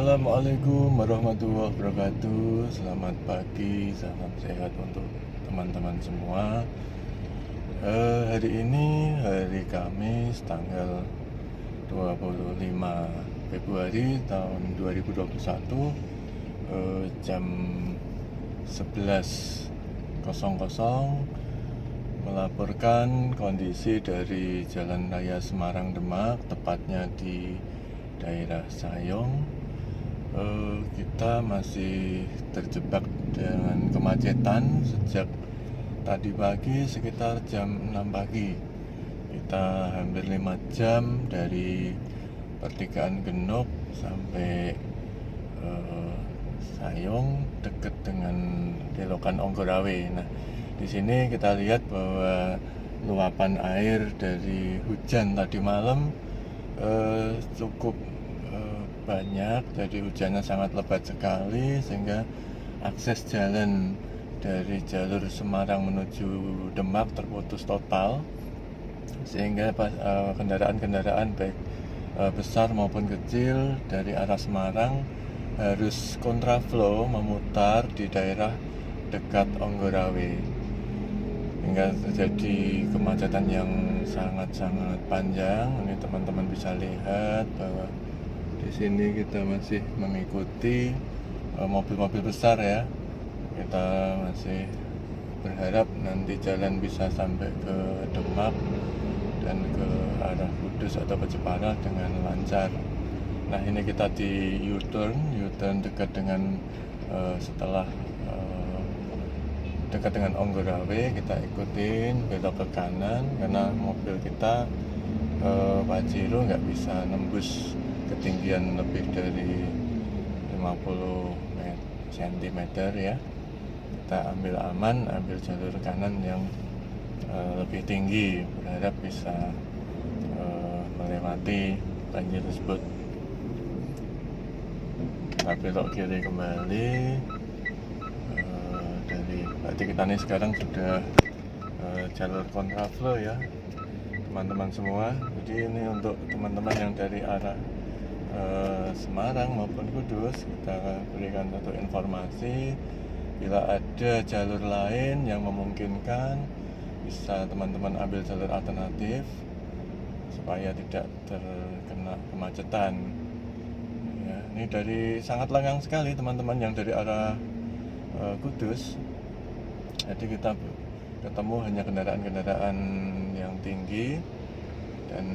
Assalamualaikum warahmatullahi wabarakatuh. Selamat pagi, salam sehat untuk teman-teman semua. Hari ini hari Kamis tanggal 25 Februari tahun 2021, jam 11.00 melaporkan kondisi dari Jalan Raya Semarang Demak, tepatnya di daerah Sayong. Kita masih terjebak dengan kemacetan sejak tadi pagi sekitar jam 6 pagi. Kita hampir 5 jam dari pertigaan Genuk sampai Sayong, dekat dengan belokan Onggorawe. Nah, di sini kita lihat bahwa luapan air dari hujan tadi malam cukup banyak, jadi hujannya sangat lebat sekali sehingga akses jalan dari jalur Semarang menuju Demak terputus total, sehingga kendaraan-kendaraan baik besar maupun kecil dari arah Semarang harus kontraflow memutar di daerah dekat Onggorawe, hingga terjadi kemacetan yang sangat-sangat panjang. Ini teman-teman bisa lihat bahwa di sini kita masih mengikuti mobil-mobil besar ya. Kita masih berharap nanti jalan bisa sampai ke Demak dan ke arah Kudus atau ke Jepara dengan lancar. Nah, ini kita di U-turn dekat dengan dekat dengan Onggorawe. Kita ikutin belok ke kanan karena mobil kita Pajero nggak bisa nembus ketinggian lebih dari 50 cm ya. Kita ambil aman, ambil jalur kanan yang lebih tinggi, berharap bisa melewati banjir tersebut. Kita belok kiri kembali. Berarti kita ini sekarang sudah jalur kontraflow ya teman-teman semua. Jadi ini untuk teman-teman yang dari arah Semarang maupun Kudus, kita berikan satu informasi, bila ada jalur lain yang memungkinkan bisa teman-teman ambil jalur alternatif supaya tidak terkena kemacetan ya. Ini dari sangat lengang sekali teman-teman yang dari arah Kudus. Jadi kita ketemu hanya kendaraan-kendaraan yang tinggi, dan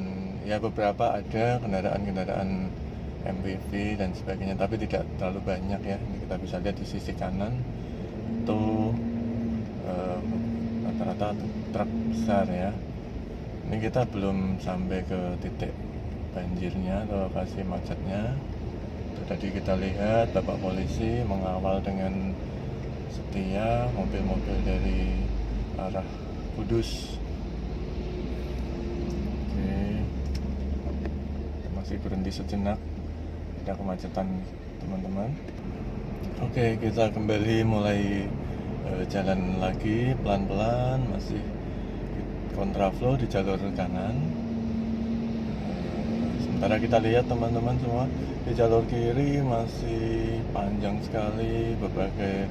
ya beberapa ada kendaraan-kendaraan MPV dan sebagainya, tapi tidak terlalu banyak ya. Ini kita bisa lihat di sisi kanan itu rata-rata truk besar ya. Ini kita belum sampai ke titik banjirnya atau lokasi macetnya. Tadi kita lihat Bapak Polisi mengawal dengan setia mobil-mobil dari arah Kudus. Oke, masih berhenti sejenak, ada kemacetan teman-teman. Oke, kita kembali mulai jalan lagi pelan-pelan, masih kontraflow di jalur kanan. Sementara kita lihat teman-teman semua di jalur kiri masih panjang sekali, berbagai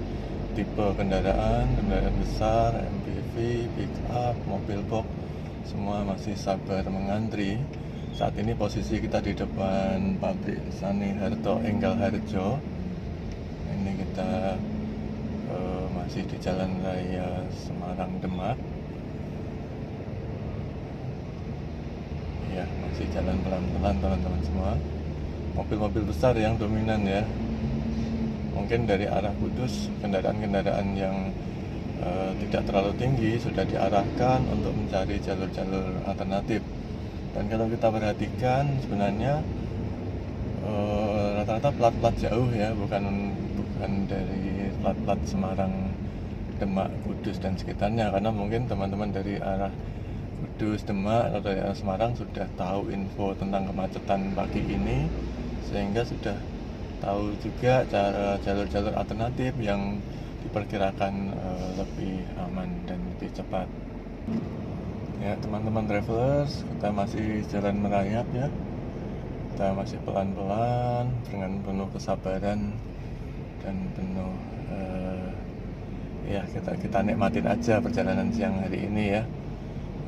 tipe kendaraan besar, MPV, pick up, mobil box, semua masih sabar mengantri. Saat ini posisi kita di depan pabrik Sani Harto Enggal Harjo. Ini kita masih di Jalan Raya Semarang Demak. Ya, masih jalan pelan-pelan teman-teman semua. Mobil-mobil besar yang dominan ya. Mungkin dari arah Kudus kendaraan-kendaraan yang tidak terlalu tinggi sudah diarahkan untuk mencari jalur-jalur alternatif. Dan kalau kita perhatikan sebenarnya rata-rata plat-plat jauh ya, bukan dari plat-plat Semarang, Demak, Kudus dan sekitarnya, karena mungkin teman-teman dari arah Kudus, Demak atau dari arah Semarang sudah tahu info tentang kemacetan pagi ini, sehingga sudah tahu juga cara jalur-jalur alternatif yang diperkirakan lebih aman dan lebih cepat. Ya teman-teman travelers, kita masih jalan merayap ya. Kita masih pelan-pelan dengan penuh kesabaran dan penuh ya kita nikmatin aja perjalanan siang hari ini ya.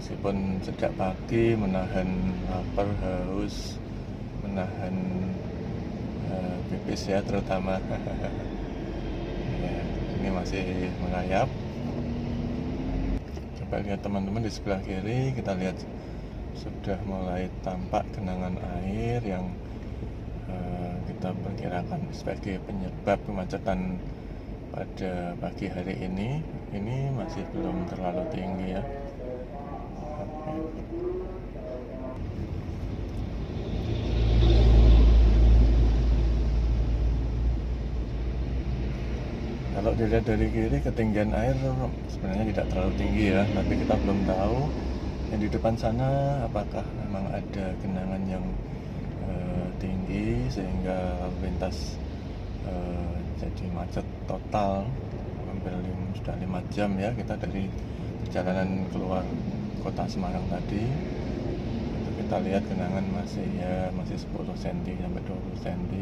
Meskipun sejak pagi menahan lapar, haus, menahan pipis ya terutama. Ya, ini masih merayap. Coba lihat teman-teman di sebelah kiri, kita lihat sudah mulai tampak genangan air yang kita perkirakan sebagai penyebab kemacetan pada pagi hari ini. Ini masih belum terlalu tinggi ya. Kalau dilihat dari kiri, ketinggian air sebenarnya tidak terlalu tinggi ya, tapi kita belum tahu yang di depan sana apakah memang ada genangan yang tinggi sehingga lalu lintas jadi macet total. Hampir sudah 5 jam ya kita dari perjalanan keluar kota Semarang tadi. Itu kita lihat genangan masih 10 cm sampai 20 cm.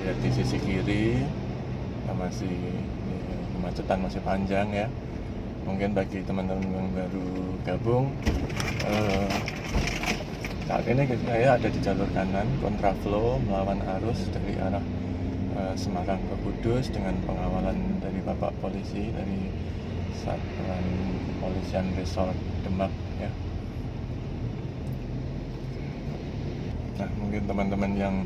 Lihat di sisi kiri masih kemacetan masih panjang ya. Mungkin bagi teman-teman yang baru gabung, saat ini saya ada di jalur kanan kontraflow melawan arus dari arah Semarang ke Kudus dengan pengawalan dari Bapak Polisi dari Satuan Kepolisian Resort Demak ya. Nah, mungkin teman-teman yang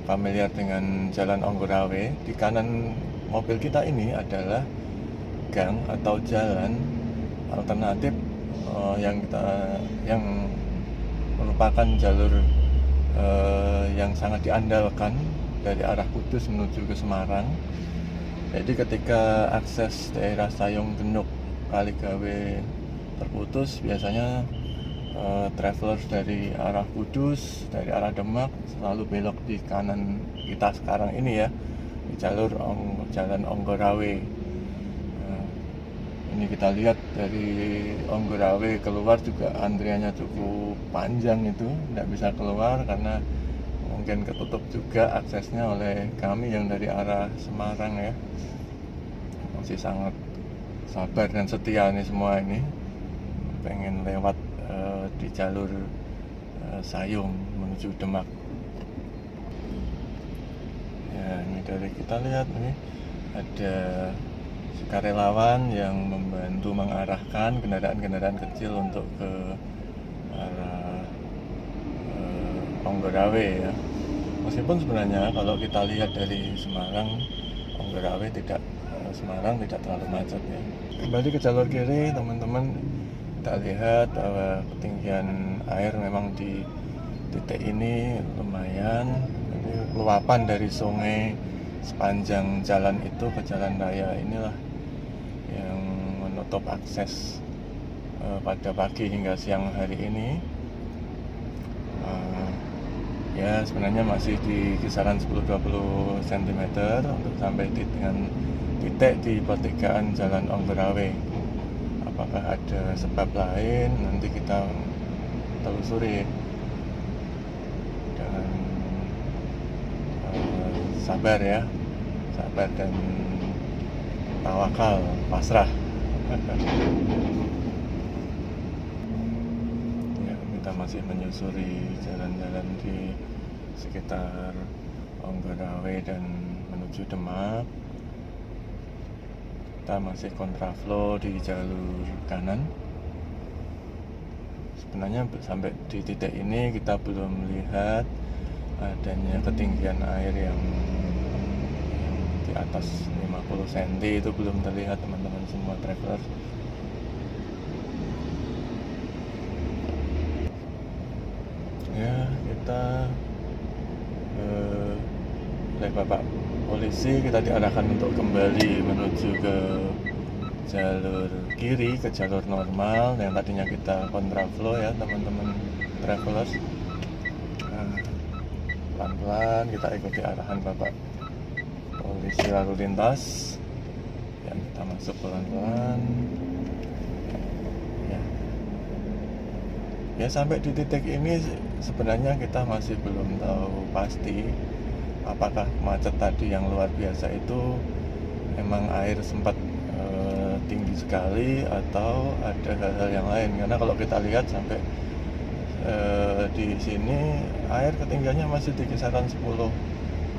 familiar dengan Jalan Onggurawe, di kanan mobil kita ini adalah gang atau jalan alternatif yang merupakan jalur yang sangat diandalkan dari arah Kudus menuju ke Semarang. Jadi ketika akses daerah Sayung Genuk Kaligawe terputus, biasanya travelers dari arah Kudus, dari arah Demak selalu belok di kanan kita sekarang ini ya, di jalur Jalan Onggurawe. Ini kita lihat dari Onggurawe keluar juga antriannya cukup panjang, itu tidak bisa keluar karena mungkin ketutup juga aksesnya oleh kami yang dari arah Semarang ya. Masih sangat sabar dan setia nih semua ini, pengen lewat di jalur Sayung menuju Demak. Ya, ini dari kita lihat ini ada sukarelawan yang membantu mengarahkan kendaraan-kendaraan kecil untuk ke arah Onggurawe ya. Meskipun sebenarnya kalau kita lihat dari Semarang, Onggurawe Semarang tidak terlalu macet ya. Kembali ke jalur kiri teman-teman, kita lihat bahwa ketinggian air memang di titik ini lumayan. Jadi luapan dari sungai sepanjang jalan itu ke jalan raya inilah yang menutup akses pada pagi hingga siang hari ini. Ya sebenarnya masih di kisaran 10-20 cm untuk sampai dengan titik di pertigaan Jalan Onggurawe. Apakah ada sebab lain, nanti kita telusuri dengan sabar ya, sabar dan tawakal, pasrah. Ya, kita masih menyusuri jalan-jalan di sekitar Onggurawe dan menuju Demak. Kita masih kontraflow di jalur kanan. Sebenarnya sampai di titik ini kita belum melihat adanya ketinggian air yang di atas 50 cm, itu belum terlihat teman-teman semua traveler. Ya, kita oleh Bapak Polisi kita diarahkan untuk kembali menuju ke jalur kiri, ke jalur normal yang tadinya kita kontraflow ya teman-teman travelers. Pelan-pelan kita ikuti arahan Bapak Polisi lalu lintas yang kita masuk pelan-pelan ya. Ya sampai di titik ini sebenarnya kita masih belum tahu pasti apakah macet tadi yang luar biasa itu emang air sempat tinggi sekali atau ada hal-hal yang lain, karena kalau kita lihat sampai di sini air ketinggiannya masih di kisaran 10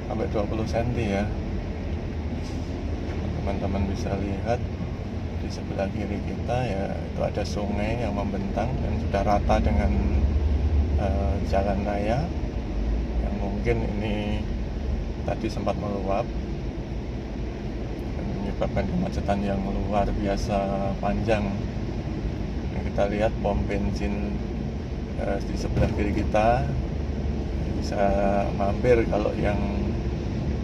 sampai 20 cm ya. Teman-teman bisa lihat di sebelah kiri kita ya, itu ada sungai yang membentang dan sudah rata dengan jalan raya yang mungkin ini tadi sempat meluap dan menyebabkan kemacetan yang luar biasa panjang. Nah, kita lihat pom bensin di sebelah kiri kita, bisa mampir kalau yang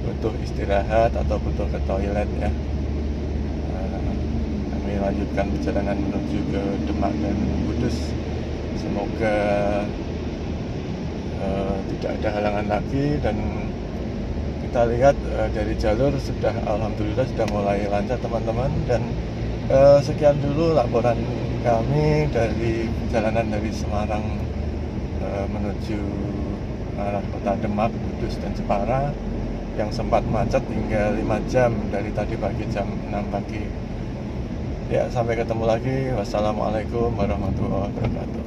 butuh istirahat atau butuh ke toilet ya. Kami lanjutkan perjalanan menuju ke Demak dan Kudus. Semoga tidak ada halangan lagi, dan kita lihat dari jalur sudah alhamdulillah sudah mulai lancar teman-teman. Dan sekian dulu laporan kami dari perjalanan dari Semarang menuju arah kota Demak, Kudus dan Jepara yang sempat macet hingga 5 jam dari tadi pagi jam 6 pagi. Ya, sampai ketemu lagi. Wassalamualaikum warahmatullahi wabarakatuh.